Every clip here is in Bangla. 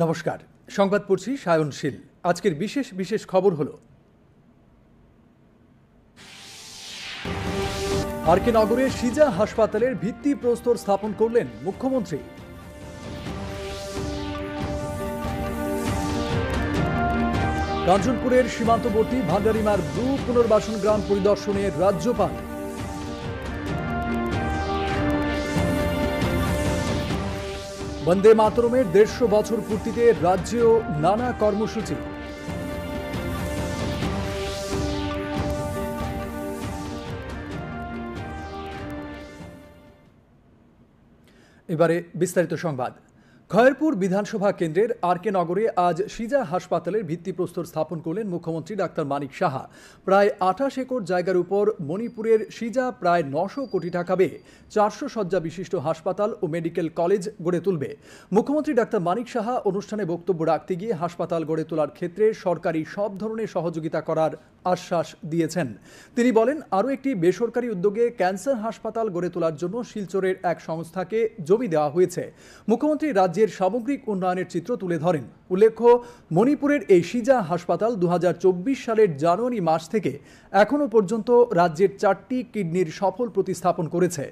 নমস্কার, সংবাদ পড়ছি সায়নশীল। আজকের বিশেষ খবর হলো আরকে নগরে সিজা হাসপাতালের ভিত্তিপ্রস্তর স্থাপন করলেন মুখ্যমন্ত্রী। কাঞ্চনপুরের সীমান্তবর্তী ভান্ডারিমার ব্রু পুনর্বাসন গ্রাম পরিদর্শনে রাজ্যপাল। বন্দে মাতরমের 150 বছর পূর্তিতে রাজ্যেও নানা কর্মসূচি। এবারে বিস্তারিত সংবাদ। খয়েরপুর বিধানসভা কেন্দ্রের আরকে নগরে আজ সিজা হাসপাতালের ভিত্তিপ্রস্তর স্থাপন করলেন মুখ্যমন্ত্রী ডাক্তার মানিক সাহা। প্রায় 28 একর জায়গার উপর মণিপুরের সিজা প্রায় 900 কোটি টাকা ব্যয়ে 400 শয্যা বিশিষ্ট হাসপাতাল ও মেডিকেল কলেজ গড়ে তুলবে। মুখ্যমন্ত্রী ডাক্তার মানিক সাহা অনুষ্ঠানে বক্তব্য রাখতে গিয়ে হাসপাতাল গড়ে তোলার ক্ষেত্রে সরকারি সব ধরনের সহযোগিতা করার আশ্বাস দিয়েছেন। তিনি বলেন, আরও একটি বেসরকারি উদ্যোগে ক্যান্সার হাসপাতাল গড়ে তোলার জন্য শিলচরের এক সংস্থাকে জমি দেওয়া হয়েছে। মুখ্যমন্ত্রী রাজ্যের সামগ্রিক উন্নয়নের চিত্র তুলে ধরেন। উল্লেখ্য, মণিপুরের এই সিজা হাসপাতাল 2024 সালের জানুয়ারি মাস থেকে এখনও পর্যন্ত রাজ্যের 4টি কিডনির সফল প্রতিস্থাপন করেছে।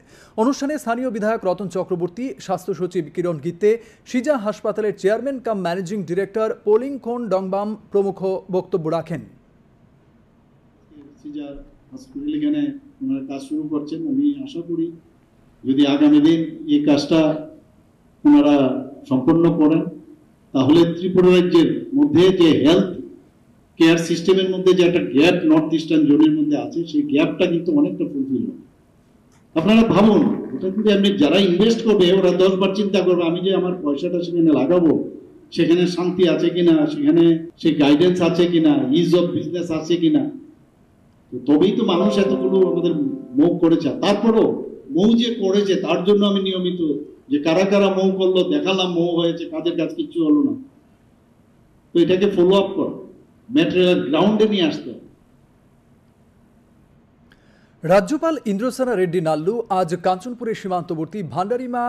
অনুষ্ঠানে স্থানীয় বিধায়ক রতন চক্রবর্তী, স্বাস্থ্য সচিব কিরণ গিত্তে, সিজা হাসপাতালের চেয়ারম্যান কাম ম্যানেজিং ডিরেক্টর পোলিংখন ডংবাম প্রমুখ বক্তব্য রাখেন। সিজা হসপিটাল এখানে ওনারা কাজ শুরু করছেন। আমি আশা করি যদি আগামী দিন এই কাজটা ওনারা সম্পন্ন করেন, তাহলে ত্রিপুরা রাজ্যের মধ্যে যে হেলথ কেয়ার সিস্টেমের মধ্যে যে একটা গ্যাপ নর্থ ইস্টার্ন জোনের মধ্যে আছে, সেই গ্যাপটা কিন্তু অনেকটা ফুলফিল হবে। আপনারা ভাবুন, ওটা কিন্তু এমনি যারা ইনভেস্ট করবে ওরা 10 বার চিন্তা করবে, আমি যে আমার পয়সাটা সেখানে লাগাবো, সেখানে শান্তি আছে কিনা, সেখানে সেই গাইডেন্স আছে কিনা, ইজ অফ বিজনেস আছে কিনা। তবেই তো মানুষ এতগুলো আমাদের মৌ করেছে। তারপরও মৌ যে করেছে তার জন্য আমি নিয়মিত যে কারা কারা মৌ করলো দেখালাম, মৌ হয়েছে, কাদের কাজ কিচ্ছু হলো না। তো এটাকে ফলো আপ কর, ম্যাটেরিয়াল গ্রাউন্ডে নিয়ে আসতে। রাজ্যপাল ইন্দ্রসেনা রেড্ডি নাল্লু আজ কাঞ্চনপুরের সীমান্তবর্তী ভান্ডারিমা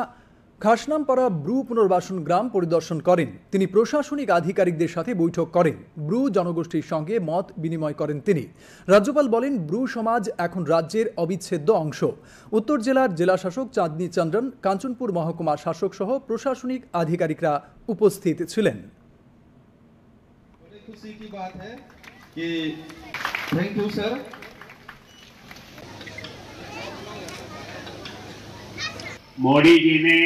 খাসনামপাড়া ব্রু পুনর্বাসন গ্রাম পরিদর্শন করেন। তিনি প্রশাসনিক আধিকারিকদের সাথে বৈঠক করেন। ব্রু জনগোষ্ঠীর সঙ্গে মত বিনিময় করেন তিনি। রাজ্যপাল বলেন, ব্রু সমাজ এখন রাজ্যের অবিচ্ছেদ্য অংশ। উত্তর জেলার জেলাশাসক চাঁদনী চন্দ্রন, কাঞ্চনপুর মহকুমার শাসক সহ প্রশাসনিক আধিকারিকরা উপস্থিত ছিলেন। मोदी जी ने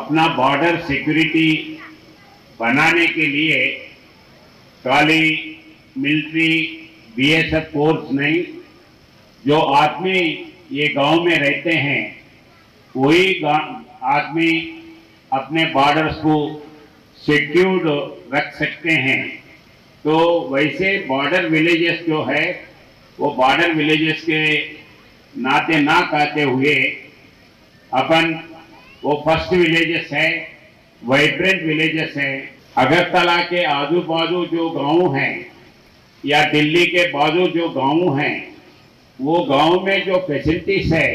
अपना बॉर्डर सिक्योरिटी बनाने के लिए खाली मिलिट्री बीएसएफ फोर्स नहीं, जो आदमी ये गांव में रहते हैं वही आदमी अपने बॉर्डर्स को सिक्योर्ड रख सकते हैं। तो वैसे बॉर्डर विलेजेस जो है वो बॉर्डर विलेजेस के नाते ना कहते हुए अपन वो फर्स्ट विलेजेस है, वाइब्रेंट विलेजेस है। अगरतला के आजू बाजू जो गांव हैं या दिल्ली के बाजू जो गांव हैं, वो गांव में जो फैसिलिटीज है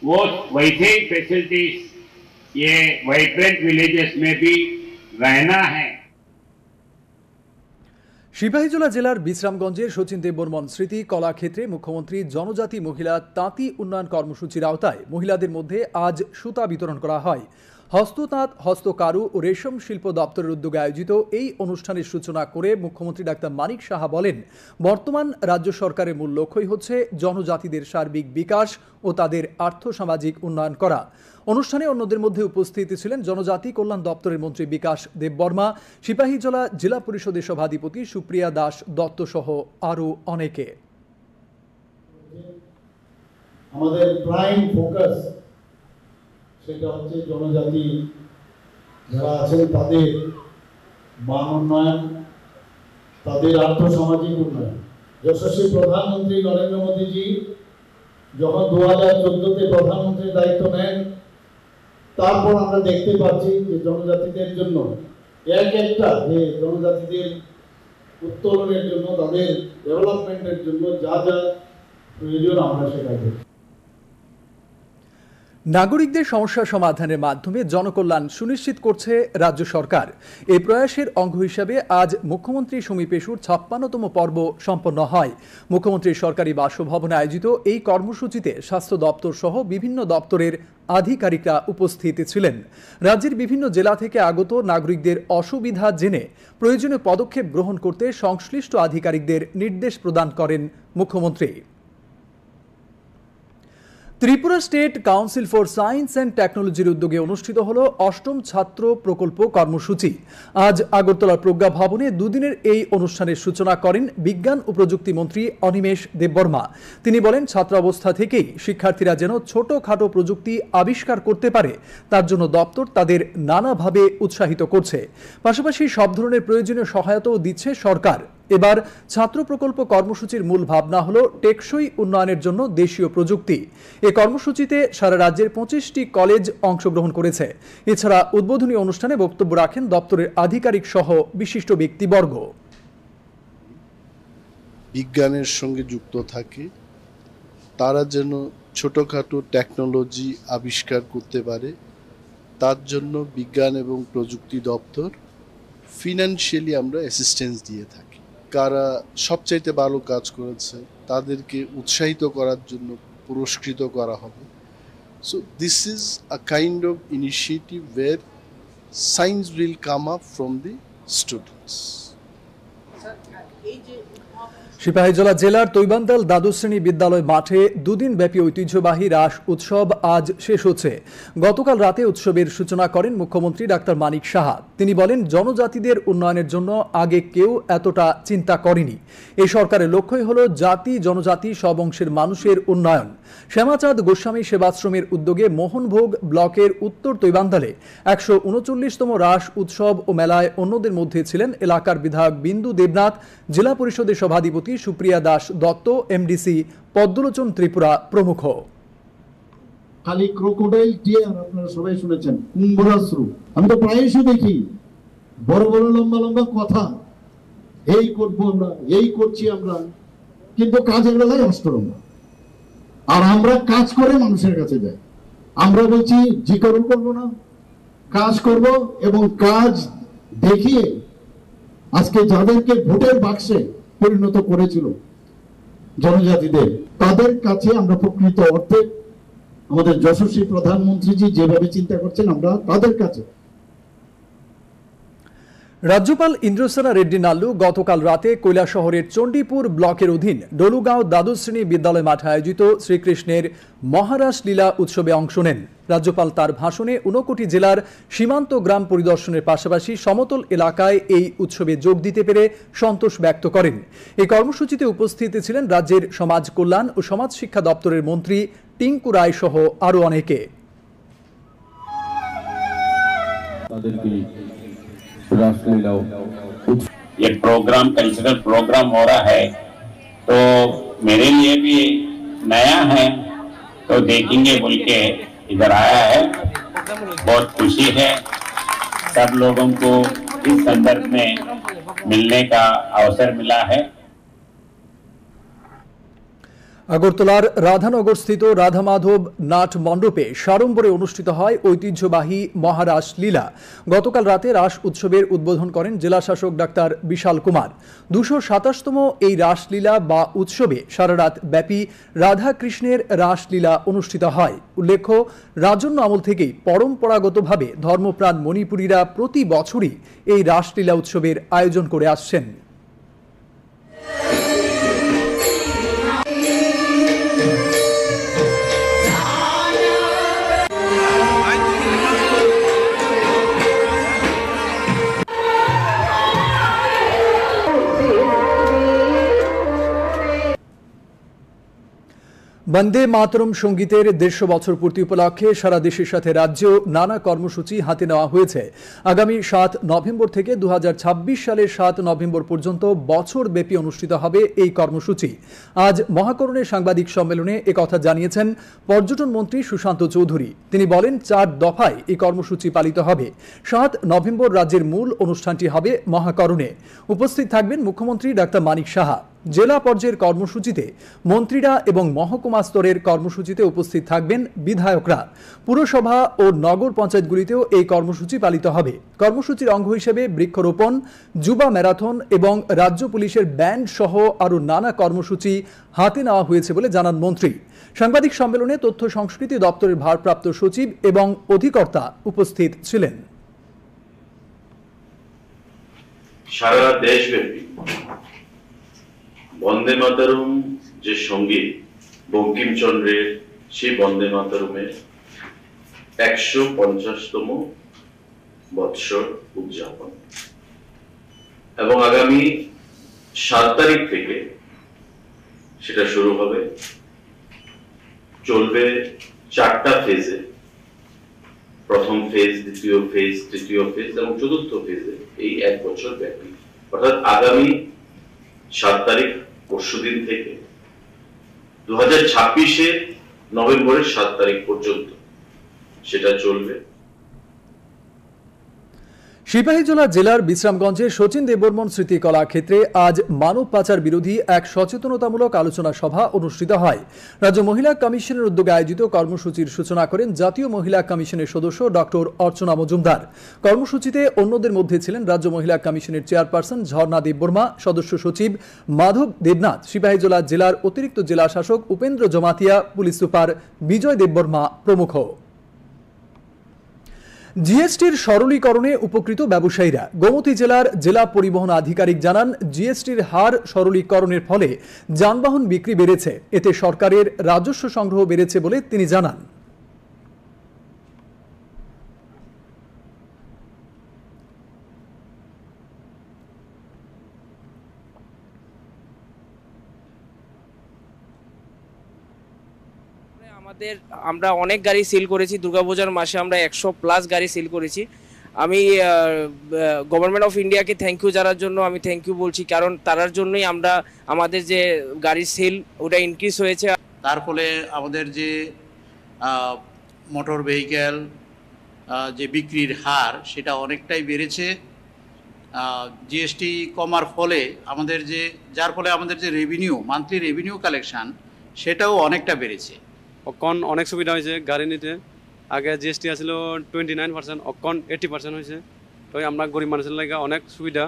वो वैसे ही फैसिलिटीज ये वाइब्रेंट विलेजेस में भी रहना है। সিপাহীজলা জেলার বিশ্রামগঞ্জের শচীন দেববর্মন স্মৃতি কলাক্ষেত্রে মুখ্যমন্ত্রী জনজাতি মহিলা তাঁতি উন্নয়ন কর্মসূচির আওতায় মহিলাদের মধ্যে আজ সুতা বিতরণ করা হয়। হস্ততাঁত, হস্তকারু ও রেশম শিল্প দপ্তরের উদ্যোগে আয়োজিত এই অনুষ্ঠানের সূচনা করে মুখ্যমন্ত্রী ডাক্তার মানিক সাহা বলেন, বর্তমান রাজ্য সরকারের মূল লক্ষ্যই হচ্ছে জনজাতিদের সার্বিক বিকাশ ও তাদের আর্থসামাজিক উন্নয়ন করা। অনুষ্ঠানে অন্যদের মধ্যে উপস্থিত ছিলেন জনজাতি কল্যাণ দপ্তরের মন্ত্রী বিকাশ দেববর্মা, সিপাহীজলা জেলা পরিষদের সভাধিপতি সুপ্রিয়া দাস দত্ত সহ আরও অনেকে। আমাদের প্রাইম ফোকাস সেটা হচ্ছে জনজাতি যারা আছেন তাদের মান উন্নয়ন, তাদের আর্থসামাজিক উন্নয়ন। যশস্বী প্রধানমন্ত্রী নরেন্দ্র মোদীজি যখন 2014-তে প্রধানমন্ত্রীর দায়িত্ব নেন, তারপর আমরা দেখতে পাচ্ছি যে জনজাতিদের জন্য একটা যে জনজাতিদের উত্তরণের জন্য, তাদের ডেভেলপমেন্টের জন্য যা যা প্রয়োজন আমরা সেটা করি। নাগরিকদের সমস্যা সমাধানের মাধ্যমে জনকল্যাণ সুনিশ্চিত করছে রাজ্য সরকার। এই প্রয়াসের অঙ্গ হিসাবে আজ মুখ্যমন্ত্রী সমীপেশুর ৫৬তম পর্ব সম্পন্ন হয়। মুখ্যমন্ত্রীর সরকারি বাসভবনে আয়োজিত এই কর্মসূচিতে স্বাস্থ্য দপ্তর সহ বিভিন্ন দপ্তরের আধিকারিকরা উপস্থিত ছিলেন। রাজ্যের বিভিন্ন জেলা থেকে আগত নাগরিকদের অসুবিধা জেনে প্রয়োজনীয় পদক্ষেপ গ্রহণ করতে সংশ্লিষ্ট আধিকারিকদের নির্দেশ প্রদান করেন মুখ্যমন্ত্রী। Tripura state council for science and টেকনোলজির উদ্যোগে অনুষ্ঠিত হল ৮ম ছাত্র প্রকল্প কর্মসূচি। আজ আগরতলার প্রজ্ঞা ভবনে দুদিনের এই অনুষ্ঠানের সূচনা করেন বিজ্ঞান ও প্রযুক্তি মন্ত্রী অনিমেষ দেববর্মা। তিনি বলেন, ছাত্রাবস্থা থেকেই শিক্ষার্থীরা যেন ছোটখাটো প্রযুক্তি আবিষ্কার করতে পারে, তার জন্য দপ্তর তাদের নানাভাবে উৎসাহিত করছে। পাশাপাশি সব ধরনের প্রয়োজনীয় সহায়তাও দিচ্ছে সরকার। এবার ছাত্র প্রকল্প কর্মসূচির মূল ভাবনা হল টেকসই উন্নয়নের জন্য দেশীয় প্রযুক্তি। এই কর্মসূচিতে সারা রাজ্যের ২৫টি কলেজ অংশগ্রহণ করেছে। এছাড়া উদ্বোধনী অনুষ্ঠানে বক্তব্য রাখেন দপ্তরের আধিকারিক সহ বিশিষ্ট ব্যক্তিবর্গ। বিজ্ঞানের সঙ্গে যুক্ত থাকে, তারা যেন ছোটখাটো টেকনোলজি আবিষ্কার করতে পারে, তার জন্য বিজ্ঞান এবং প্রযুক্তি দপ্তর ফিনান্সিয়ালি আমরা অ্যাসিস্ট্যান্স দিয়ে থাকি। কারা সবচাইতে ভালো কাজ করেছে তাদেরকে উৎসাহিত করার জন্য পুরস্কৃত করা হবে। So this is a kind of initiative where science will come up from the students. Sepahijala জেলার তৈবান্দাল দ্বাদশ শ্রেণী বিদ্যালয় মাঠে দুদিন ব্যাপী ঐতিহ্যবাহী রাস উৎসব আজ শেষ হচ্ছে। গতকাল রাতে উৎসবের সূচনা করেন মুখ্যমন্ত্রী ডাক্তার মানিক সাহা। তিনি বলেন, জনজাতিদের উন্নয়নের জন্য আগে কেউ এতটা চিন্তা করেনি। এই সরকারের লক্ষ্যই হল জাতি জনজাতি সব অংশের মানুষের উন্নয়ন। শ্যামাচাঁদ গোস্বামী সেবাশ্রমের উদ্যোগে মোহনভোগ ব্লকের উত্তর তৈবান্দালে ১৩৯তম রাস উৎসব ও মেলায় অন্যদের মধ্যে ছিলেন এলাকার বিধায়ক বিন্দু দেবনাথ, জেলা পরিষদের সভাধিপতি সুপ্রিয়া দাস দত্ত, এমডিসি পদ্মলোচন ত্রিপুরা প্রমুখ। খালি ক্রোকোডাইল টিয়ার আপনারা সবাই শুনেছেন, কুম্ভরাশ্রু। আমি তো প্রায়শই দেখি বড় বড় লম্বা লম্বা কথা, এই করবো আমরা, এই করছি আমরা, কিন্তু কাজের বেলায় অষ্টরম্ভা। আর আমরা কাজ করে মানুষের কাছে যাই। আমরা বলছি জিকারও করবো না, কাজ করব, এবং কাজ দেখিয়ে আজকে যাদেরকে ভোটের বাক্সে পরিণত করেছিল জনজাতিদের, তাদের কাছে আমরা প্রকৃত অর্থে আমাদের যশস্বী প্রধানমন্ত্রীজি যেভাবে চিন্তা করছেন, আমরা তাদের কাছে। রাজ্যপাল ইন্দ্রসেনা রেড্ডি নাল্লু গতকাল রাতে কৈলাসহরের চণ্ডীপুর ব্লকের অধীন ডলুগাঁও দ্বাদশ শ্রেণী বিদ্যালয় মাঠে আয়োজিত শ্রীকৃষ্ণের মহারাস লীলা উৎসবে অংশ নেন। রাজ্যপাল তার ভাষণে ৫৯ জেলার সীমান্ত গ্রাম পরিদর্শনের পাশাপাশি সমতল এলাকায় এই উৎসবে যোগ দিতে পেরে সন্তোষ ব্যক্ত করেন। এই কর্মসূচিতে উপস্থিত ছিলেন রাজ্যের সমাজ কল্যাণ ও সমাজ শিক্ষা দপ্তরের মন্ত্রী টিঙ্কু রায় সহ আরও অনেকে। ये प्रोग्राम कल्चरल प्रोग्राम हो रहा है, तो मेरे लिए भी नया है, तो देखेंगे बोल के इधर आया है। बहुत खुशी है, सब लोगों को इस संदर्भ में मिलने का अवसर मिला है। আগরতলার রাধানগর স্থিত রাধা মাধব নাট মণ্ডপে সাড়ম্বরে অনুষ্ঠিত হয় ঐতিহ্যবাহী মহারাস লীলা। গতকাল রাতে রাস উৎসবের উদ্বোধন করেন জেলা শাসক ডাক্তার বিশাল কুমার। ২২৭তম এই রাসলীলা বা উৎসবে সারা রাত ব্যাপী রাধা কৃষ্ণের রাসলীলা অনুষ্ঠিত হয়। উল্লেখ্য, রাজন্য আমল থেকেই পরম্পরাগতভাবে ধর্মপ্রাণ মণিপুরীরা প্রতি বছরই এই রাসলীলা উৎসবের আয়োজন করে আসছেন। বন্দে মাতরম সঙ্গীতের ১৫০ বছর পূর্তি উপলক্ষে সারা দেশের সাথে রাজ্যেও নানা কর্মসূচি হাতে নেওয়া হয়েছে। আগামী ৭ নভেম্বর থেকে ২০২৬ সালের ৭ নভেম্বর পর্যন্ত বছরব্যাপী অনুষ্ঠিত হবে এই কর্মসূচি। আজ মহাকরণের সাংবাদিক সম্মেলনে একথা জানিয়েছেন পর্যটন মন্ত্রী সুশান্ত চৌধুরী। তিনি বলেন, ৪ দফায় এই কর্মসূচি পালিত হবে। ৭ নভেম্বর রাজ্যের মূল অনুষ্ঠানটি হবে মহাকরণে। উপস্থিত থাকবেন মুখ্যমন্ত্রী ডাক্তার মানিক সাহা। জেলা পর্যায়ের কর্মসূচিতে মন্ত্রীরা এবং মহকুমা স্তরের কর্মসূচিতে উপস্থিত থাকবেন বিধায়করা। পুরসভা ও নগর পঞ্চায়েতগুলিতেও এই কর্মসূচি পালিত হবে। কর্মসূচির অঙ্গ হিসেবে বৃক্ষরোপণ, যুবা ম্যারাথন এবং রাজ্য পুলিশের ব্যান্ড সহ আরও নানা কর্মসূচি হাতে নেওয়া হয়েছে বলে জানান মন্ত্রী। সাংবাদিক সম্মেলনে তথ্য সংস্কৃতি দপ্তরের ভারপ্রাপ্ত সচিব এবং অধিকর্তা উপস্থিত ছিলেন। সারা দেশব্যাপী বন্দে মাতরম যে সঙ্গীত বঙ্কিমচন্দ্রের, সেই বন্দে মাতরমের 150তম বৎসর উদযাপন এবং আগামী 7 তারিখ থেকে সেটা শুরু হবে, চলবে 4টা ফেজে। প্রথম ফেজ, দ্বিতীয় ফেজ, তৃতীয় ফেজ এবং চতুর্থ ফেজে এই 1 বছর ব্যাপী, অর্থাৎ আগামী 7 তারিখ পরশুদিন থেকে 2026 নভেম্বরের 7 তারিখ পর্যন্ত সেটা চলবে। সিপাহীজলা জেলার বিশ্রামগঞ্জে শচীন দেববর্মন স্মৃতি কলা ক্ষেত্রে আজ মানব পাচার বিরোধী এক সচেতনতামূলক আলোচনা সভা অনুষ্ঠিত হয়। রাজ্য মহিলা কমিশনের উদ্যোগে আয়োজিত কর্মসূচির সূচনা করেন জাতীয় মহিলা কমিশনের সদস্য ডক্টর অর্চনা মজুমদার। কর্মসূচিতে অন্যদের মধ্যে ছিলেন রাজ্য মহিলা কমিশনের চেয়ারপারসন ঝর্ণা দেববর্মা, সদস্য সচিব মাধব দেবনাথ, সিপাহীজলা জেলার অতিরিক্ত জেলা শাসক উপেন্দ্র জমাতিয়া, পুলিশ সুপার বিজয় দেববর্মা প্রমুখ। জিএসটির সরলীকরণে উপকৃত ব্যবসায়ীরা। গোমতী জেলার জেলা পরিবহন আধিকারিক জানান, জিএসটির হার সরলীকরণের ফলে যানবাহন বিক্রি বেড়েছে, এতে সরকারের রাজস্ব সংগ্রহ বেড়েছে বলে তিনি জানান। আমরা অনেক গাড়ি সেল করেছি, দুর্গাপূজার মাসে আমরা 100+ গাড়ি সেল করেছি। আমি গভর্নমেন্ট অফ ইন্ডিয়াকে থ্যাংক ইউ জানার জন্য আমি থ্যাংক ইউ বলছি, কারণ তার জন্যই আমরা আমাদের যে গাড়ির সেল ওটা ইনক্রিজ হয়েছে। তার ফলে আমাদের যে মোটর ভেহিক্যাল যে বিক্রির হার সেটা অনেকটাই বেড়েছে। জিএসটি কমার ফলে আমাদের যার ফলে আমাদের যে রেভিনিউ, মান্থলি রেভিনিউ কালেকশন সেটাও অনেকটা বেড়েছে। অকন অনেক সুবিধা হয়েছে গাড়ি নিতে। আগে জিএসটি আসছিল 29%, অকন 80% হয়েছে। তো আমরা গরিব মানুষের লাগে অনেক সুবিধা।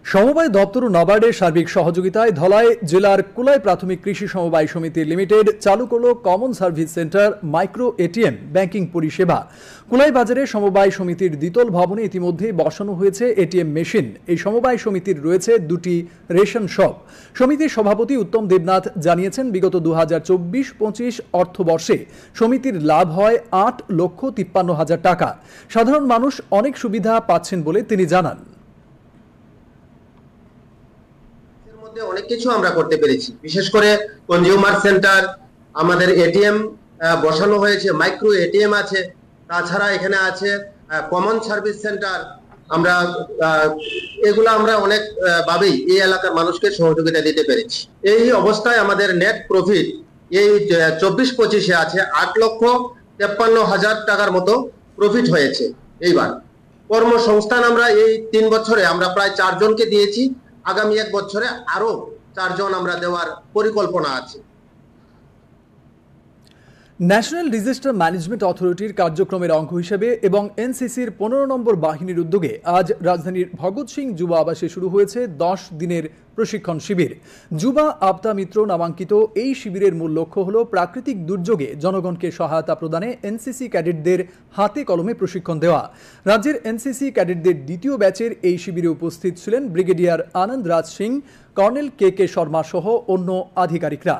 সমবায় দপ্তর ও নবার্ডের সার্বিক সহযোগিতায় ধলাই জেলার কুলাই প্রাথমিক কৃষি সমবায় সমিতি লিমিটেড চালু করল common service centre micro ATM banking পরিষেবা। কুলাই বাজারে সমবায় সমিতির দ্বিতল ভবনে ইতিমধ্যে বসানো হয়েছে এটিএম মেশিন। এই সমবায় সমিতির রয়েছে 2টি রেশন শপ। সমিতির সভাপতি উত্তম দেবনাথ জানিয়েছেন, বিগত 2024-25 অর্থবর্ষে সমিতির লাভ হয় 8,53,000 টাকা। সাধারণ মানুষ অনেক সুবিধা পাচ্ছেন বলে তিনি জানান। অনেক কিছু আমরা করতে পেরেছি, বিশেষ করে কনজিউমার সেন্টার, আমাদের এটিএম বসানো হয়েছে, মাইক্রো এটিএম আছে, তাছাড়া এখানে আছে কমন সার্ভিস সেন্টার। এগুলো আমরা অনেক ভাবেই এই এলাকার মানুষকে সহযোগিতা দিতে পেরেছি। এই অবস্থায় আমাদের নেট প্রফিট এই 24-25-এ আছে 8,53,000 টাকার মতো প্রফিট হয়েছে। এইবার কর্মসংস্থান আমরা এই 3 বছরে আমরা প্রায় 4 জনকে দিয়েছি। আগামী 1 বছরে আরো 4 জন আমরা দেওয়ার পরিকল্পনা আছে। ন্যাশনাল ডিজাস্টার ম্যানেজমেন্ট অথরিটির কার্যক্রমের অঙ্গ হিসেবে এবং এনসিসির 15 নম্বর বাহিনীর উদ্যোগে আজ রাজধানীর ভগৎ সিং যুবা আবাসে শুরু হয়েছে 10 দিনের প্রশিক্ষণ শিবির। যুবা আপদা মিত্র নামাঙ্কিত এই শিবিরের মূল লক্ষ্য হল প্রাকৃতিক দুর্যোগে জনগণকে সহায়তা প্রদানে এনসিসি ক্যাডেটদের হাতে কলমে প্রশিক্ষণ দেওয়া। রাজ্যের এনসিসি ক্যাডেটদের দ্বিতীয় ব্যাচের এই শিবিরে উপস্থিত ছিলেন ব্রিগেডিয়ার আনন্দ রাজ সিং, কর্নেল কে শর্মা সহ অন্য আধিকারিকরা।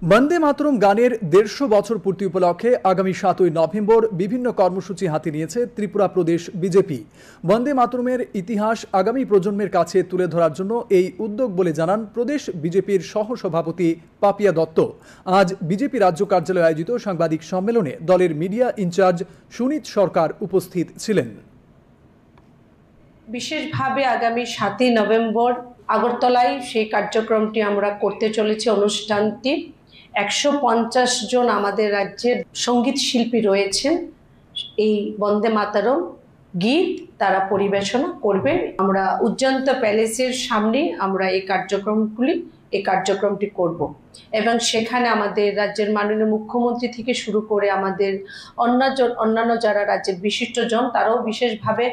বন্দে মাতরম গানের 150 বছর পূর্তি উপলক্ষে আগামী 7ই নভেম্বর বিভিন্ন কর্মসূচি হাতে নিয়েছে ত্রিপুরা প্রদেশ বিজেপি। বন্দে মাতরমের ইতিহাস আগামী প্রজন্মের কাছে তুলে ধরার জন্য এই উদ্যোগ বলে জানান প্রদেশ বিজেপির সহসভাপতি পাপিয়া দত্ত। আজ বিজেপি রাজ্য কার্যালয়ে আয়োজিত সাংবাদিক সম্মেলনে দলের মিডিয়া ইনচার্জ সুনীত সরকার উপস্থিত ছিলেন। বিশেষভাবে আগামী 7ই নভেম্বর আগরতলায় সেই কার্যক্রমটি আমরা করতে চলেছি। অনুষ্ঠানটি 150 জন আমাদের রাজ্যের সঙ্গীত শিল্পী রয়েছেন এই বন্দে মাতরম গীত তারা পরিবেশনা করবে। আমরা উজ্জন্ত প্যালেসের সামনে আমরা এই কার্যক্রমটি করব এবং সেখানে আমাদের রাজ্যের মাননীয় মুখ্যমন্ত্রী থেকে শুরু করে আমাদের অন্যান্য যারা রাজ্যের বিশিষ্টজন তারাও বিশেষভাবে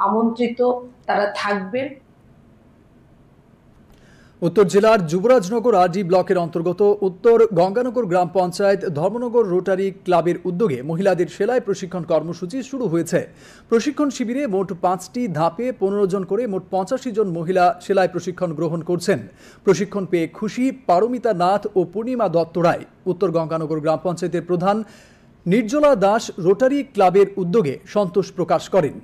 আমন্ত্রিত, তারা থাকবেন। উত্তর জেলার যুবরাজনগর আরডি ব্লকের অন্তর্গত উত্তর গঙ্গানগর গ্রাম পঞ্চায়েত ধর্মনগর রোটারি ক্লাবের উদ্যোগে মহিলাদের সেলাই প্রশিক্ষণ কর্মসূচি শুরু হয়েছে। প্রশিক্ষণ শিবিরে মোট 5টি ধাপে 15 জন করে মোট 85 জন মহিলা সেলাই প্রশিক্ষণ গ্রহণ করছেন। প্রশিক্ষণ পেয়ে খুশি পারমিতা নাথ ও পূর্ণিমা দত্ত রায়। উত্তর গঙ্গানগর গ্রাম পঞ্চায়েতের প্রধান নির্জলা দাস রোটারি ক্লাবের উদ্যোগে সন্তোষ প্রকাশ করেন।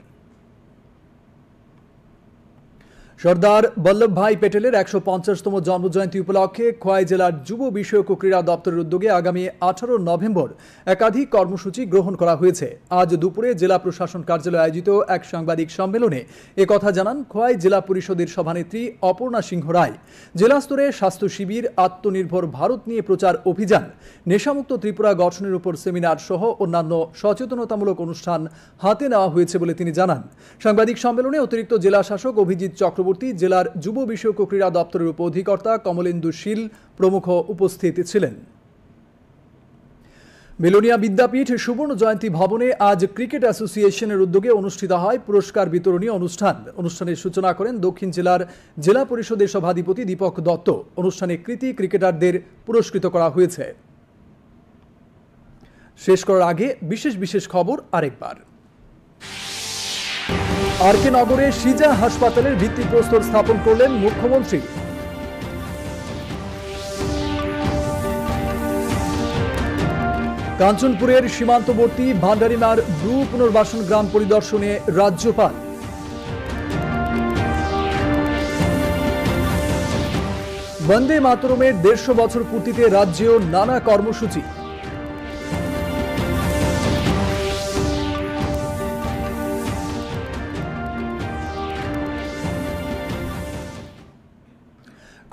সর্দার বল্লভভাই প্যাটেলের 150তম জন্মজয়ন্তী উপলক্ষে খোয়াই জেলার যুব বিষয়ক ও ক্রীড়া দপ্তরের উদ্যোগে আগামী 18 নভেম্বর একাধিক কর্মসূচি গ্রহণ করা হয়েছে। আজ দুপুরে জেলা প্রশাসন কার্যালয়ে আয়োজিত এক সাংবাদিক সম্মেলনে একথা জানান খোয়াই জেলা পরিষদের সভানেত্রী অপর্ণা সিংহ রায়। জেলা স্তরে স্বাস্থ্য শিবির, আত্মনির্ভর ভারত নিয়ে প্রচার অভিযান, নেশামুক্ত ত্রিপুরা গঠনের উপর সেমিনার সহ অন্যান্য সচেতনতামূলক অনুষ্ঠান হাতে নেওয়া হয়েছে বলে তিনি জানান। সাংবাদিক সম্মেলনে অতিরিক্ত জেলা শাসক অভিজিৎ চক্রবর্তী, জেলার যুব বিষয়ক ও ক্রীড়া দপ্তরের উপ অধিকর্তা কমলেন্দু শীল প্রমুখ উপস্থিত ছিলেন। বেলোনিয়া বিদ্যাপীঠ সুবর্ণ জয়ন্তী ভবনে আজ ক্রিকেট অ্যাসোসিয়েশনের উদ্যোগে অনুষ্ঠিত হয় পুরস্কার বিতরণী অনুষ্ঠান। অনুষ্ঠানের সূচনা করেন দক্ষিণ জেলার জেলা পরিষদের সভাধিপতি দীপক দত্ত। অনুষ্ঠানে কৃতী ক্রিকেটারদের পুরস্কৃত করা হয়েছে। শেষ করার আগে বিশেষ খবর আরেকবার। আরকে নগরে সিজা হাসপাতালের ভিত্তিপ্রস্তর স্থাপন করলেন মুখ্যমন্ত্রী। কাঞ্চনপুরের সীমান্তবর্তী ভান্ডারিনার ব্রু পুনর্বাসন গ্রাম পরিদর্শনে রাজ্যপাল। বন্দে মাতরমের 150 বছর পূর্তিতে রাজ্যেও নানা কর্মসূচি।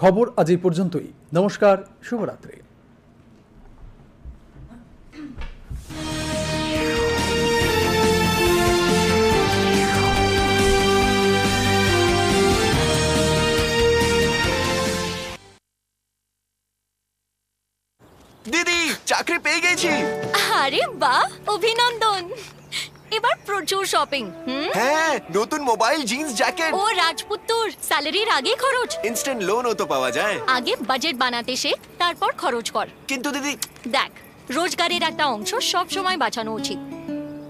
খবর আজ এই পর্যন্তই। নমস্কার, শুভরাত্রি। দিদি চাকরি পেয়ে গেছি। আরে বাহ, অভিনন্দন। এবার প্রচুর শপিং। হ্যাঁ, নতুন মোবাইল, জিন্স, জ্যাকেট। ও রাজপুত্তর, স্যালারির আগে খরচ। ইনস্ট্যান্ট লোনও তো পাওয়া যায়। আগে বাজেট বানাতে শেখ, তারপর খরচ কর। কিন্তু দিদি দেখ, রোজগারের একটা অংশ সব সময় বাঁচানো উচিত,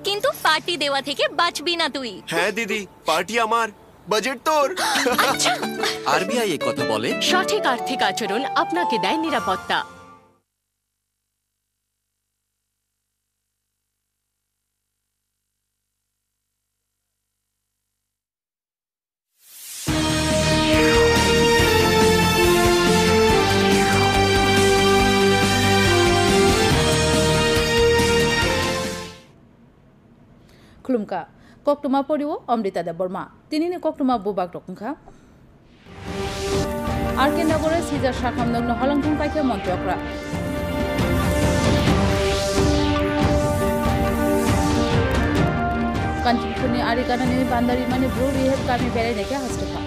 কিন্তু পার্টি দেওয়া থেকে বাঁচবি না তুই। হ্যাঁ দিদি, পার্টি আমার, বাজেট তোর। আরবিআই এই কথা বলে, সঠিক আর্থিক আচরণ আপনাকে দেয় নিরাপত্তা। Klumka, Koktuma Poriwo, Amrita Deborma, Tinini Koktuma Bubak Rokunka, Arke Nagore, Caesar Shakam Nogno Holangkung Kaike Montokra. Kanchipuni Arigana Nini Bandari Mani Brew Rehab Kami Bere Neke Hastaka.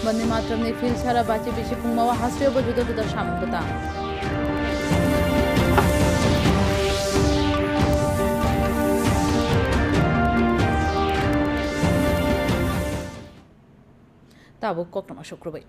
Bande Matram ne fil Sara Bachi Bishi Pumawa Hastio Judo to the Shambuta. Tabuk Koktama Shukrubai.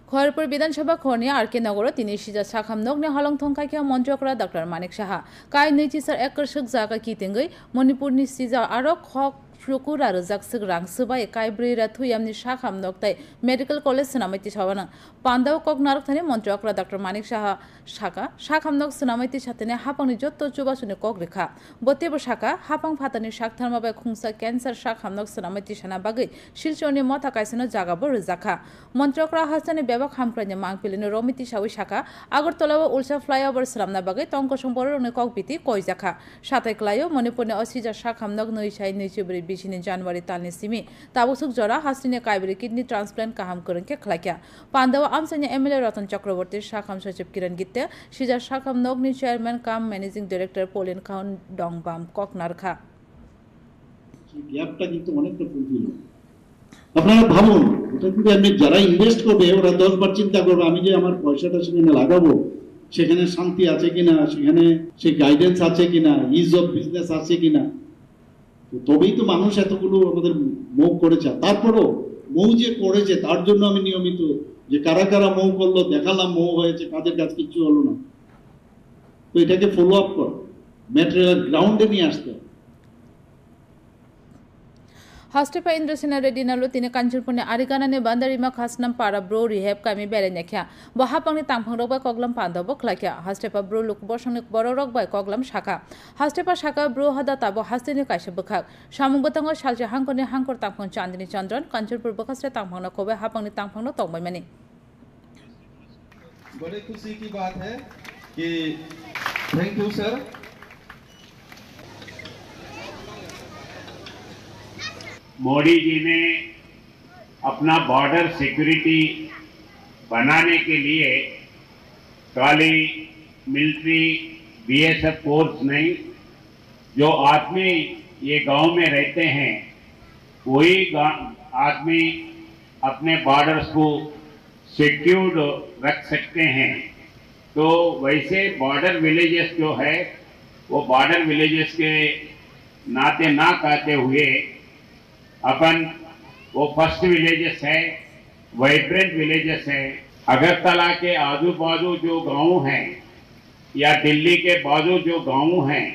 খয়রপুর বিধানসভা খনি আরকে নগর তিনি সিজা সাখাম নগ্নে হলং থংকাইকে মন্ত্রকরা ডক্টর মানিক সাহা কাই নৈচিসার একর্ষক জায়গা কিতেঙ্গই মণিপুরনি সিজা আরো খক শুকুর আর জাকসক রাংসবাই কাইব্রেরা থুয়ামনি সাখাম নগতাই মেডিকেল কলেজ সনামাইতি সাবানা পান্দাও কক নারকথানে মন্ত্রকরা ডক্টর মানিক সাহা শাখা সাখাম নগ সনামাইতি সাথেনে হাপাংনি যত্ত চুবাসুনি কক রেখা বতেব শাখা হাপাং ফাতানি শাকথারমাবাই খুংসা ক্যান্সার সাখাম নগ সনামাইতি সানা বাগৈ শিলচরনি মথা কাইসনো জাগাবো রজাখা মন্ত্রকরা হাসানি বেবাক হামক্রানি মাংপিলিনি রমিতি সাউই শাখা আগরতলা ও উলসা ফ্লাইওভার সালামনা বাগৈ টংক সম্পর্ক কক বিতি কই জাখা সাতাই ক্লাইও মণিপুরনি অসিজা সাখাম নগ নৈসাই নৈচুবরি बिसिनि जनवरी तालनि सिमी ताबुसुक जरा हास्टिने Cadbury kidney transplant काहाम करंके खलाक्या Pandav आमसानि MLA रतन चक्रवर्ती शाखाम सचिव किरण गित्ते सिजा शाखाम नगनि चेयरमैन काम मैनेजिंग डायरेक्टर पोलिन खाउन डंगबाम ककनारखा গ্যাপটা কিন্তু অনেকটা ফুলফিল হবে। আপনারা ভাবুন, এটা কিন্তু আপনি যারা ইনভেস্ট করবে ওরা 10 বার চিন্তা করবে আমি যে আমার পয়সাটা সেখানে লাগাবো সেখানে শান্তি আছে কিনা, সেখানে সেই গাইডেন্স আছে কিনা, ইজ অফ বিজনেস আছে কিনা। তবেই তো মানুষ এতগুলো আমাদের মৌ করেছে। তারপরও মৌ যে করেছে তার জন্য আমি নিয়মিত যে কারা কারা মৌ করলো দেখালাম, মৌ হয়েছে, কাজের কাজ কিচ্ছু হলো না। তো এটাকে ফলো আপ কর, ম্যাটেরিয়াল গ্রাউন্ডে নিয়ে আসতে হবে। Hastepa Indrasena Reddy Nalu Tina Kanchurpune Arigana Bandarima Khasnam Para Bro Rehab Kami Berenekya, Bahapang Tampang by Koglam Panda Boklakya, Hastepa Bro Luk Boshonik Borok by Koglam Shaka, Hastepa Shaka Bro Hadatabo Hastini Kashabukak, Shamubatango Shalja Hankoni Hankor Tampon Chandini Chandran, Kanchurpur Bokastra Tampana Kobe Hapang Tampano Tom by many. बड़े खुशी की बात है कि thank you sir. Modi ji ने अपना बॉर्डर सिक्योरिटी बनाने के लिए खाली मिलिट्री बीएसएफ फोर्स नहीं, जो आदमी ये गांव में रहते हैं वही आदमी अपने बॉर्डर्स को सिक्योर्ड रख सकते हैं। तो वैसे बॉर्डर विलेजेस जो है वो बॉर्डर विलेजेस के नाते ना कहते हुए अपन वो फर्स्ट विलेजेस है, वाइब्रेंट विलेजेस है। अगरतला के आजू बाजू जो गांव हैं या दिल्ली के बाजू जो गांव हैं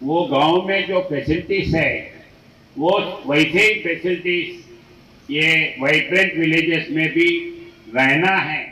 वो गांव में जो फैसिलिटीज है वो वैसे ही फैसिलिटीज ये वाइब्रेंट विलेजेस में भी रहना है।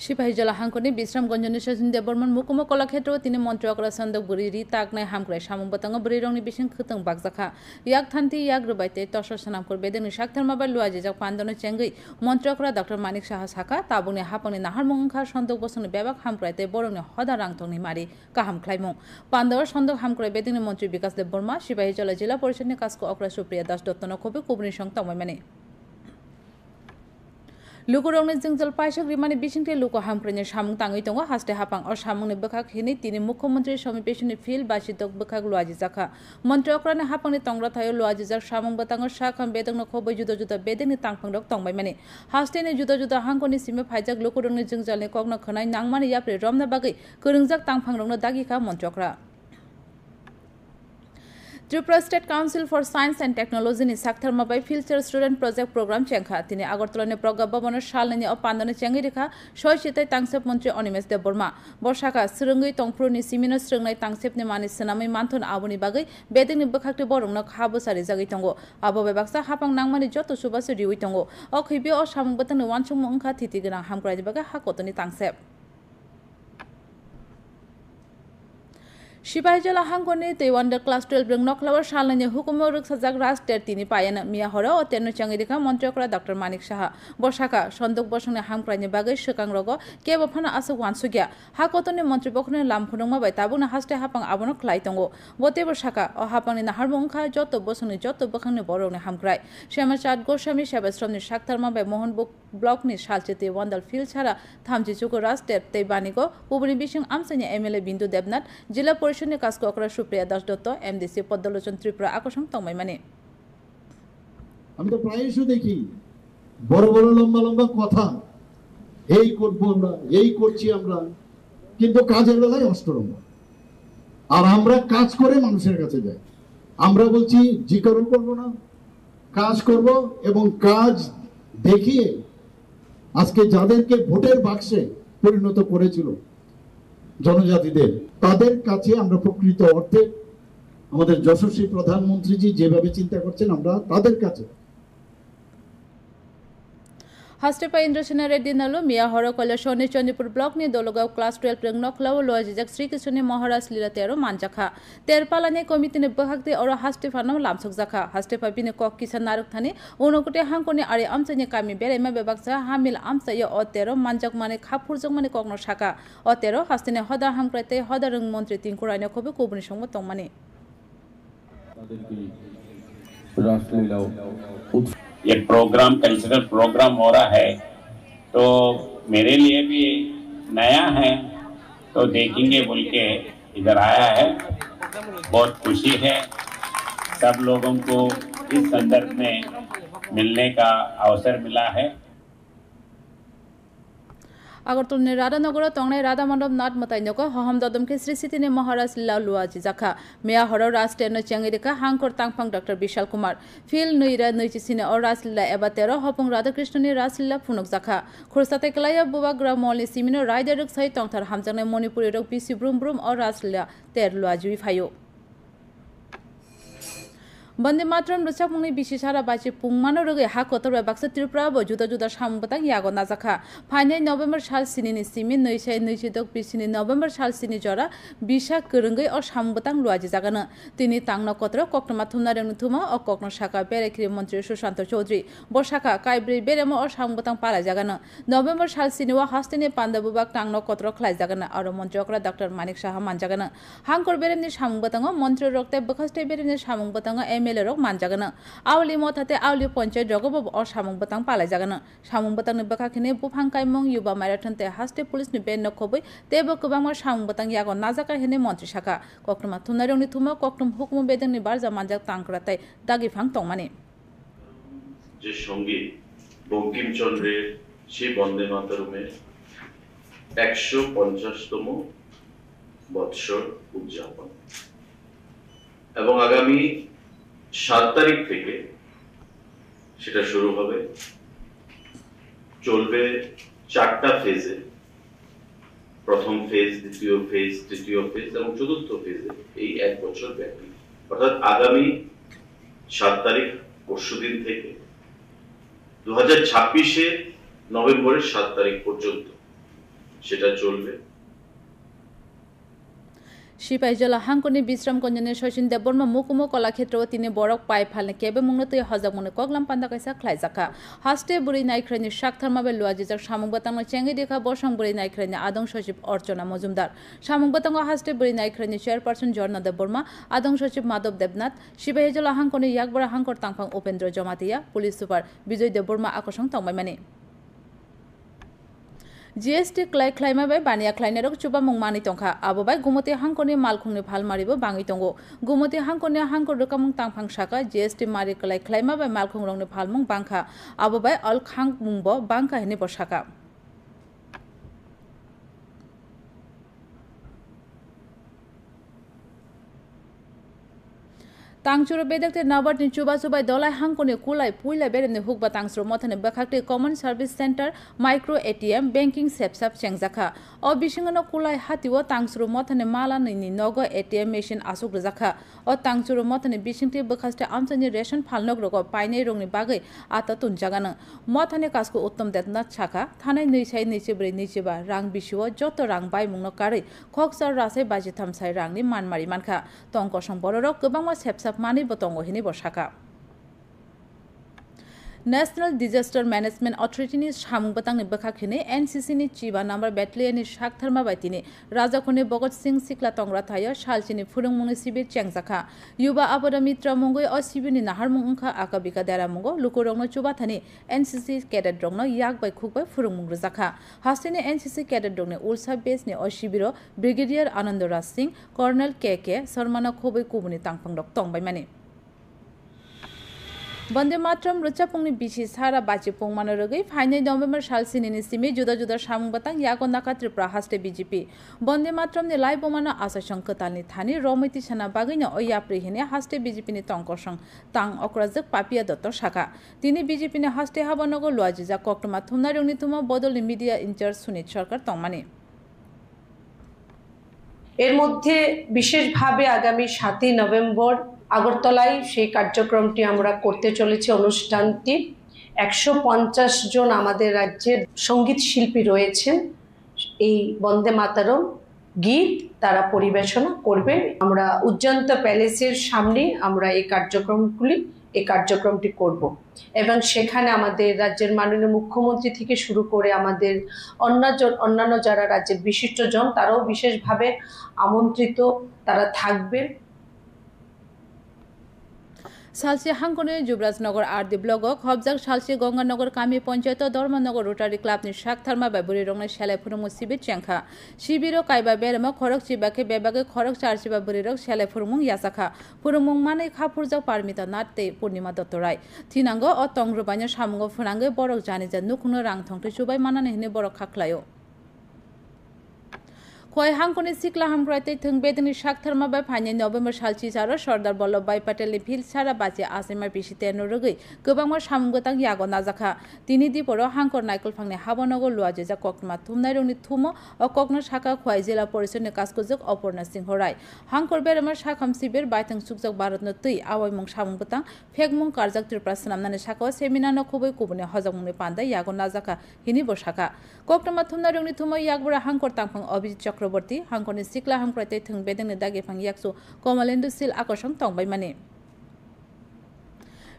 Sipahi Jala Hankoni, Bisram Gonjanishan Deborman, Mukumo Kolaketo, Tine Montreal Sand of Buri, Tagna Hamkre, Shamu Batanga Buri, Bishan Kutung Bagzaka, Yak Tanti Yagrubate, Tosha Sanamkur Beden, Shaktan Mabaluaji, Pandona Chengi, Montreal, Dr. Manik Shahasaka, Tabune Happen in Harmonka, Shondo Boson, Bebak Hamkre, Boron, Hodarangtoni Mari, Kaham Klaimo, Pandor, Shondo Hamkre, Bedin in Montreal because the Burma, Sipahi Jala Jilla, Portion Casco, Okra Supria, Das Dotano Kobe, Kubri Shong Tomani. Lukurong Zingzal Paishak Rimani Bishing Luko Hamprene Shamung Tangitonga has to happen or Shamung Bakak Hini, Tini Mukomontri, Shami Patient Field, Bashitok Bakak Luajizaka, Montreal happen in Tonga Tayo Luajizak, Shamung Batanga Shak and Bedang Kobo Judo Bedin Tampang Tong by many. Hastin Judo Juda Hankoni Sima Pajak Lukurong Zingzal Kogna Kanai Nangmani Yapre, Romna Bagi, Kurungzak Tampang Dagika, Montreal. Tripura State Council for Science and Technology ni Sakthar Mabai Future Student Project Program Chengha tini Agartala ne Proga Babana Shalani o Pandana Chengirika Shoshite Tangsep Montri Onimes de Burma Boshaka Surungi Tongpru ni Simino Strungai Tangsep ni Mani Sanami Manton Abuni Bagai Beding ni Bakakti Borong na Habusari Zagitongo Abo Bebaksa Hapang Nangmani Joto Subasi Riwitongo O Kibi o Shamung Batan Wanchung Monka Titigana Hamkraj Baga Hakotoni Tangsep Sipahi Jala Hankoni, they wonder class 12 bring no clover Shalani, Hukumo Ruxazak Ras, Tertini Payana, Mia Horo, Teno Changidika, Montreal, Dr. Manik Shaha, Boshaka, Shondok Boshana Hamkrani Bagay, Shukang Rogo, gave upon us one sugia, Hakotoni Montribokne, Lampunoma by Tabuna has to happen Abono Klaitongo, whatever Shaka, or happen in the Harmonka, Joto Bosoni, Joto Bokane Borone Hamkrai, Shemachad Goshami Shabas from the Shaktarma by Mohon Book Blockni Shalchete, Wandal Field Chara, Tamjichuko Ras, Tebanigo, Ubuni Bishing Amsanya Emily Bindu Debnat, Jilla Portion Casco Okra Supriya Das Dotto, MDC Podolochon Tripura Akoshan Tomai Mani. আমি তো প্রায়ই দেখি বড় বড় লম্বা লম্বা কথা এই করব আমরা এই করছি আমরা কিন্তু কাজের বেলায় অষ্টরম্য আর আমরা কাজ করে মানুষের কাছে যাই আমরা বলছি জিকরণ করব না কাজ করব এবং কাজ দেখিয়ে আজকে যাদেরকে ভোটের বাক্সে পরিণত করেছিল জনজাতিদের তাদের কাছে আমরা প্রকৃত অর্থে আমাদের যশস্বী প্রধানমন্ত্রীজি যেভাবে চিন্তা করছেন আমরা তাদের কাছে Hastepa Indrasena Reddy Nalu, Mia Horo Kolashoni Chandipur Block ni Dologav Class 12 Prengnok Law Lojak Sri Kishuni Maharaj Lilatero Manjaka. Terpalane Committee Bahakti or Hastefano Lamsuk Zaka, Hastepa Binako Kisan Naruktani, Unokote Hankoni Ari Amsanya Kami Berema Bebaksa, Hamil Amsaya Otero, Manjak Mane Kapurjamani Kogno Shaka, Otero, Hastine Hoda Hamkrete, Hodarung Montri Tinkurana Kobe Kubunishong Tomani. ये प्रोग्राम कल्चरल प्रोग्राम हो रहा है तो मेरे लिए भी नया है, तो देखेंगे बोल के इधर आया है। बहुत खुशी है, सब लोगों को इस संदर्भ में मिलने का अवसर मिला है। আগরতলা রাধানগর টংনাই রাধা মণ্ডপ নাট মতাইনক হহম দদমকে শ্রী সিতিনে মহারাজ লালুয়াজি জাখা মেয়া হর রাষ্ট্রের চেঙ্গিরেখা হাঙ্কর তাংফাং ডক্টর বিশাল কুমার ফিল নৈরা নৈচিসিনে অ রাসলীলা এবা 13 হপং রাধাকৃষ্ণনি রাসলীলা ফুনুক জাখা খুরসাতে কলাইয়া বুবা গ্রামলি সিমিনো রাইদারক সাই টংথার হামজাংনে মণিপুরি রক পিসি ব্রুম ব্রুম অ রাসলীলা তের লুয়াজি ফাইও বন্দে মাতরম রুচাপুংনি বিশেষারা বাচি পুংমানো রগে হা কতর বাক্স ত্রিপুরা ব জুদা জুদা সামবতাং ইয়াগো নাজাখা ফাইনাই নভেম্বর সাল সিনিনি সিমি নৈসাই নৈচিদক বিসিনি নভেম্বর সাল সিনি জরা বিশা করঙ্গৈ অ সামবতাং লুয়াজি জাগানো তিনি তাংন কতর কক্টমা থুমনা রেং থুমা অ কক্ন শাখা বেরেক্রি মন্ত্রী সুশান্ত চৌধুরী বসাখা কাইব্রি বেরেম অ সামবতাং পালা জাগানো নভেম্বর সাল সিনিওয়া হাস্তিনি পান্দাবুবাক তাংন কতর খলাই জাগানো আর মন্ত্রকরা ডক্টর মানিক সাহা মান জাগানো হাঙ্কর বেরেমনি সামবতাং মন্ত্রী রক্তে বখাস্তে বেরেমনি সামবতাং এমএলএ মানজাগানো আউলি মথাতে আউলি পঞ্চায়েত জগব অ সামুং বতাং পালাই জাগানো সামুং বতাং নিবাখাখিনে বুফাং কাইমং युवा मैराथन ते हास्टे पुलिस नि बेन नखबै तेबो गोबांमा सामुं बतां यागो नाजाका हेने मंत्री शाखा कक्रमा थुमनारंनि थुमा कक्टम हुकुम बेदंनि बारजा मानजाक तांक्राताय दागिफां तंमाने যে সঙ্গীত বঙ্কিমচন্দ্রের সেই বন্দে মাতরমের 150তম বৎসর উদযাপন এবং আগামী 7 তারিখ থেকে সেটা শুরু হবে, চলবে 4টা ফেজে। প্রথম ফেজ, দ্বিতীয় ফেজ, তৃতীয় ফেজ এবং চতুর্থ ফেজে এই 1 বছর ব্যাপী, অর্থাৎ আগামী 7 তারিখ পরশুদিন থেকে 2026-এর নভেম্বরের 7 তারিখ পর্যন্ত সেটা চলবে। সিপাহীজলা হাঙ্কনি বিশ্রাম গঞ্জনের শচীন দেববর্মা মুকুমো কলাক্ষেত্র তিনি বরক পাই ফালনে কেবে মুংনতে হজাক মুনে কগলাম পান্দা কাইসা খ্লাইজাখা হাস্তে বুড়ি নাইখ্রানি শাকথারমাবে লুয়াজিজাক সামুংবাতাং চেঙ্গি দেখা বসং বুড়ি নাইখ্রানি আদং সচিব অর্চনা মজুমদার সামুংবাতাং হাস্তে বুড়ি নাইখ্রানি চেয়ারপারসন ঝর্ণা দেববর্মা আদং সচিব মাধব দেবনাথ সিপাহীজলা হাঙ্কনি ইয়াকবরা হাঙ্কর তাংফাং উপেন্দ্র জমাতিয়া পুলিশ সুপার বিজয় দেববর্মা আকর্ষণ তংবাইমানে জিএসটি ক্লাই খ্লাইমাবাই বানিয়া খ্লাইনারক চুবা মুংমানি তংখা আববাই গুমতি হাঙ্কনি মালখুংনি ভাল মারিবো বাঙি তঙ্গো গুমতি হাঙ্কনি হাঙ্কর রকামুং তাংফাং শাখা জিএসটি মারি ক্লাই খ্লাইমাবাই মালখুং রংনি ভালমুং বাংখা আববাই অল খাং মুংবো বাংখা হেনে বসাকা तांगचुरो बेदकते नाबार्डनि चुबा चुबाय दलाय हांकनि कुलाय पुइलाय बेरेमनि हुकबा तांगचुरो मथाने बखाकते common service centre micro ATM banking सेपसाप चेंगजाखा अ बिसिंगनो कुलाय हातिओ तांगचुरो मथाने मालानि नगो एटीएम मेशिन आसुक रजाखा अ तांगचुरो मथाने बिसिंगते बखास्ते आमचानि रेशन फालनग रगो पाइनाय रंगनि बागै आता तुनजागानो मथाने कासको उत्तम देतनाथ शाखा थानाय नैसाय नैसिब्रै नैसिबा रां बिसिओ जत रां बायमुंनो कारै खक्सार रासै 23 रांनि मानमारि मानखा तंकसं बररक गोबांमा सेपसाप मानि बतंगो हिनि बसाखा नेशनल डिजास्टर मैनेजमेंट अथॉरिटी नि सामुं बतांनि बखाखिने एनसीसी नि चिबा नंबर बैटालियन नि शाकथारमा बायतिनि राजाखोनि भगत सिंह सिक्ला तंग्रा थायो शालचिनि फुरुंमुंनि सिबिर चेंगजाखा युवा आबदा मित्र मुंगै असिबिनि नाहारमुं उंखा आकाबिका देरा मुंगो लुकुरंनो चुबा थानि एनसीसी कैडेट रंनो याक बाय खुकबाय फुरुंमुं रजाखा हास्तिनि एनसीसी कैडेट रंनि उलसा बेस नि असिबिरो ब्रिगेडियर आनंदराज सिंह कर्नल के शर्माना खोबै कुबुनि तांफां दक तंबायमानि बंदे मातरम रुचापुंनि बिसि सारा बाची पुंमानो रगै फाइनाय नभेम्बर साल सिनिनि सिमि जुदा जुदा सामुं बतां यागो नाका त्रिपुरा हास्ते बीजेपी बंदे मातरमनि लाइबोमानो आशा संकतालनि थानि रमैति साना बागैनो अयाप्रि हेने हास्ते बीजेपीनि तंकसं तां अक्राजक पापिया दत्त शाखा तिनि बीजेपीनि हास्ते हाबनगो लुआजिजा कक्टमा थुमनारंनि थुमा बदलनि मिडिया इनचार्ज सुनीत सरकार तंमानि এর মধ্যে বিশেষভাবে আগামী 7 নভেম্বর আগরতলায় সেই কার্যক্রমটি আমরা করতে চলেছি। অনুষ্ঠানটি 150 জন আমাদের রাজ্যের সঙ্গীত শিল্পী রয়েছেন, এই বন্দে মাতরম গীত তারা পরিবেশনা করবে। আমরা উজ্জন্ত প্যালেসের সামনে আমরা এই কার্যক্রমটি করব এবং সেখানে আমাদের রাজ্যের মাননীয় মুখ্যমন্ত্রী থেকে শুরু করে আমাদের অন্যান্য যারা রাজ্যের বিশিষ্টজন তারাও বিশেষভাবে আমন্ত্রিত, তারা থাকবেন। সালসি হাঙ্কনে যুবরাজনগর আরদি ব্লক খবজাক সালসি গঙ্গানগর কামি পঞ্চায়েত ধর্মনগর রোটারি ক্লাবনি শাকথারমা বাবুরি রংনা সেলাই ফুরমু শিবির চেংখা শিবিরও কাইবা বেরমা খরক চিবাকে বেবাগে খরক চারচিবা বুরি রক সেলাই ফুরমুং ইয়াসাখা ফুরমুং মানে খাপুরজাক পারমিতা নাটতে পূর্ণিমা দত্ত রায় থিনাঙ্গ ও তংরুবাইনা সামঙ্গ ফুনাঙ্গে বরক জানিজা নুখুনো রাং থংতে চুবাই মানানে হিনে বরক খাখলাयो খয় হাঙ্কনে সিকলা হামক্রাইতে থংবেদনি শাকথারমা বাই ফাইনে নভेम्बर सालची जारो सरदार वल्लभभाई पटेलनि फिल सारा बाजे आसेमा बिसिते नरगै गोबांमा सामगतां यागो नाजाखा तिनि दिपरो हांकर नाइकल फांने हाबनगर लुआजे जा ककमा थुमनाय रंनि थुमो अ ककना शाखा खय जिल्ला परिषदनि काजकुजक अपर्णा सिंह राय हांकर बेरामा शाखाम शिबिर बायथं सुकजक भारतनो तै आवायमुं सामगतां फेगमुं कारजाक त्रिपुरा सनामनानि शाखा सेमिनारनो खुबै कुबुने हजगमुंनि पान्दा यागो नाजाखा हिनि बशाखा ककमा थुमनाय रंनि थुमो यागबरा हांकर तांफां अभिजित चक्रवर्ती हांकरनि सिकला हामक्राइते थंबेदंनि दागेफां याकसु कमलेन्दु सिल आकर्षण तंबाय माने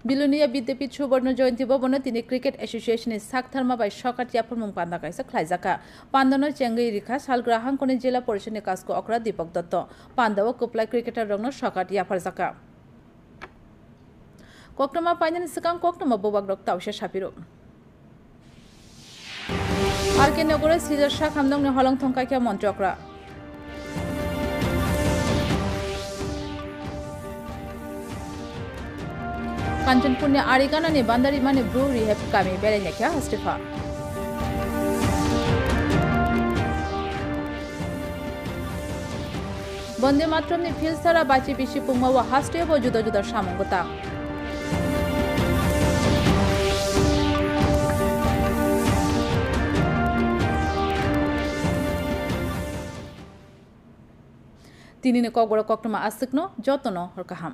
बिलुनिया विद्यापीठ सुवर्ण जयंती भवन तिनि क्रिकेट एसोसिएशननि साकथारमा बाय सकाटिया फुरमुं पान्दा कायसा खलाइजाका पान्दनो चेंगै रिखा सालग्रा हांकरनि जिल्ला परिषदनि काजको अक्रा दीपक दत्त पान्दाव कुप्लाय क्रिकेटर रंनो सकाटिया फरजाका कक्रमा पाइनानि सिगां कक्रमा बोबाग रक तावसे सापिरो आरके नगरे सिजार शाह खामदंनि हलं थंकाइखा मन्त्रकरा कांचनपुरनि आरिगानानि बान्दारिमानि ब्रु रिहेब गामि बेरायनायखा हास्टेफा बन्दे मातरमनि फिलसारा बाचि बिसि पुंमावा हास्टेबो जुदा जुदा सामंगता तिनिने कगबरा कक्रमा आसिकनो जतनो हरकाहाम